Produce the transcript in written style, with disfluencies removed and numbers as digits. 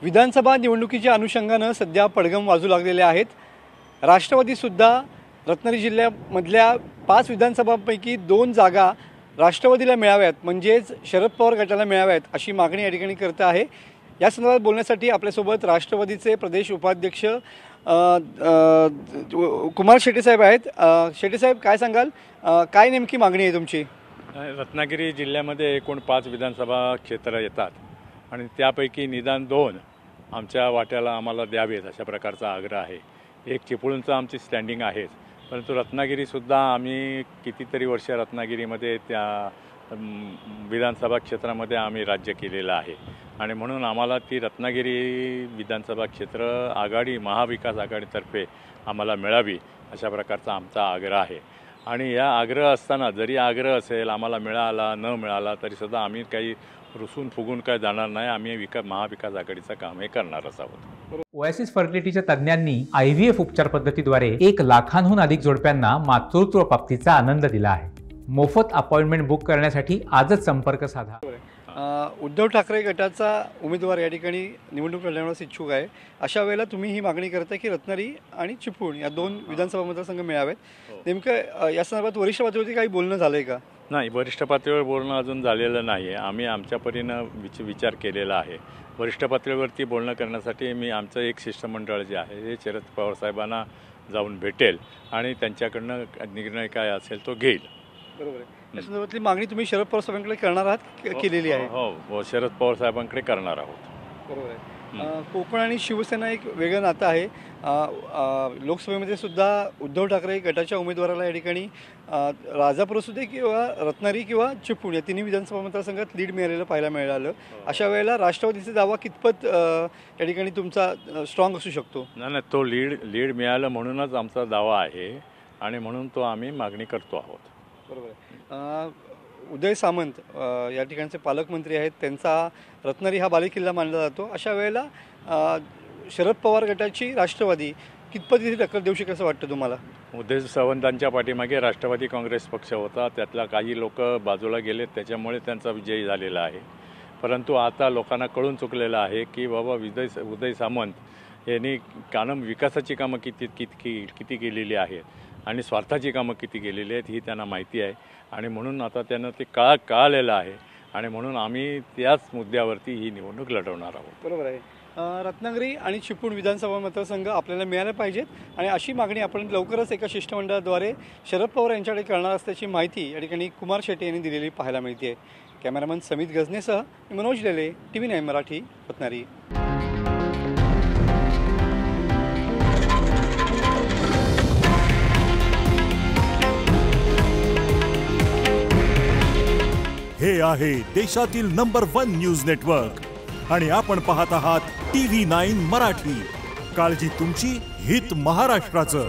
विधानसभा निवडणुकीच्या अनुषंगाने सध्या पडघम वाजू लागलेले आहेत। राष्ट्रवादी सुद्धा रत्नागिरी जिल्ह्यामधल्या 5 विधानसभांपैकी 2 जागा राष्ट्रवादीला मिळाव्यात, म्हणजेच शरद पवार गटाला मिळाव्यात अशी मागणी या ठिकाणी करत आहे। या संदर्भात बोलण्यासाठी आपल्यासोबत राष्ट्रवादीचे प्रदेश उपाध्यक्ष कुमार शेट्टी साहेब आहेत। शेट्टी साहेब, काय सांगाल, काय नेमकी मागणी आहे तुमची? रत्नागिरी जिल्ह्यामध्ये एकूण 5 विधानसभा क्षेत्र येतात आणि त्यापैकी निदान 2 आमच्या वाट्याला आम्हाला द्यावेत अशा प्रकारचा आग्रह आहे। एक चिपळूणचं आमची स्टँडिंग आहे, परंतु रत्नागिरीसुद्धा आम्ही कितीतरी वर्ष रत्नागिरीमध्ये त्या विधानसभा क्षेत्रामध्ये आम्ही राज्य केलेलं आहे आणि म्हणून आम्हाला ती रत्नागिरी विधानसभा क्षेत्र आघाडी महाविकास आघाडीतर्फे आम्हाला मिळावी अशा प्रकारचा आमचा आग्रह आहे। आणि या आग्रह असताना जरी आग्रह असेल आम्हाला मिळाला न मिळाला तरीसुद्धा आम्ही काही रुसून फुगून काय जाणार नाही। आम्ही महाविकास आघाडीचं काम हे करणारच आहोत। ओएसिस फर्टिलिटीच्या तज्ञांनी IVF उपचार पद्धतीद्वारे 1 लाखांहून अधिक जोडप्यांना मातृत्व प्राप्तीचा आनंद दिला आहे। मोफत अपॉइंटमेंट बुक करण्यासाठी आजच संपर्क साधा। उद्धव ठाकरे गटाचा उमेदवार या ठिकाणी निवडणूक लढवण्यास इच्छुक आहे। अशा वेळेला तुम्ही ही मागणी करता की रत्नागिरी आणि चिपळूण या 2 विधानसभा मतदारसंघ मिळावेत, नेमकं या संदर्भात वरिष्ठ पातळीवरती काही बोलणं झालंय का? नाही, वरिष्ठ पातळीवर बोलणं अजून झालेलं नाही आहे। आम्ही आमच्या परीनं विचार केलेला आहे। वरिष्ठ पातळीवरती बोलणं करण्यासाठी मी आमचं एक शिष्टमंडळ जे आहे हे शरद पवार साहेबांना जाऊन भेटेल आणि त्यांच्याकडनं निर्णय काय असेल तो घेईल। बरोबर आहे। या संदर्भातली मागणी तुम्ही शरद पवार साहेबांकडे करणार आहात, केलेली आहे? हो, शरद पवार साहेबांकडे करणार आहोत। बरोबर आहे। कोकण आणि शिवसेना एक वेगळं नातं आहे। लोकसभेमध्ये सुद्धा उद्धव ठाकरे गटाच्या उमेदवाराला या ठिकाणी राजापूर असू दे किंवा रत्नागिरी किंवा चिपळूण या तिन्ही विधानसभा मतदारसंघात लीड मिळालेलं पाहायला मिळालं। अशा वेळेला राष्ट्रवादीचा दावा कितपत या ठिकाणी तुमचा स्ट्रॉंग असू शकतो? नाही, तो लीड मिळालं म्हणूनच आमचा दावा आहे आणि म्हणून तो आम्ही मागणी करतो आहोत। बरोबर आहे। उदय सामंत या ठिकाणचे पालकमंत्री आहेत, त्यांचा रत्नागिरी हा बालेकिल्ला मानला जातो। अशा वेळेला शरद पवार गटाची राष्ट्रवादी कितपत इथे टक्कर देऊ शकेल असं वाटतं तुम्हाला? उदय सामंतांच्या पाठीमागे राष्ट्रवादी काँग्रेस पक्ष होता, त्यातला काही लोक बाजूला गेलेत, त्याच्यामुळे त्यांचा विजय झालेला आहे। परंतु आता लोकांना कळून चुकलेलं आहे की बाबा उदय सामंत यांनी विकासाची कामं किती केलेली आहेत आणि स्वार्थाची कामं किती केलेली आहेत ही त्यांना माहिती आहे आणि म्हणून आता त्यांना ते कळालेलं आहे आणि म्हणून आम्ही त्याच मुद्द्यावरती ही निवडणूक लढवणार आहोत। बरोबर आहे। रत्नागिरी आणि चिपळूण विधानसभा मतदारसंघ आपल्याला मिळायला पाहिजेत आणि अशी मागणी आपण लवकरच एका शिष्टमंडळाद्वारे शरद पवार यांच्याकडे करणार असल्याची माहिती या ठिकाणी कुमार शेट्टी यांनी दिलेली पाहायला मिळते आहे। कॅमेरामन समित गजनेसह मनोज लेले, TV9 मराठी, रत्नागिरी। हे आहे देशातील नंबर 1 न्यूज नेटवर्क आणि आपण पाहत आहात TV9 मराठी। काळजी तुमची, हित महाराष्ट्राचं।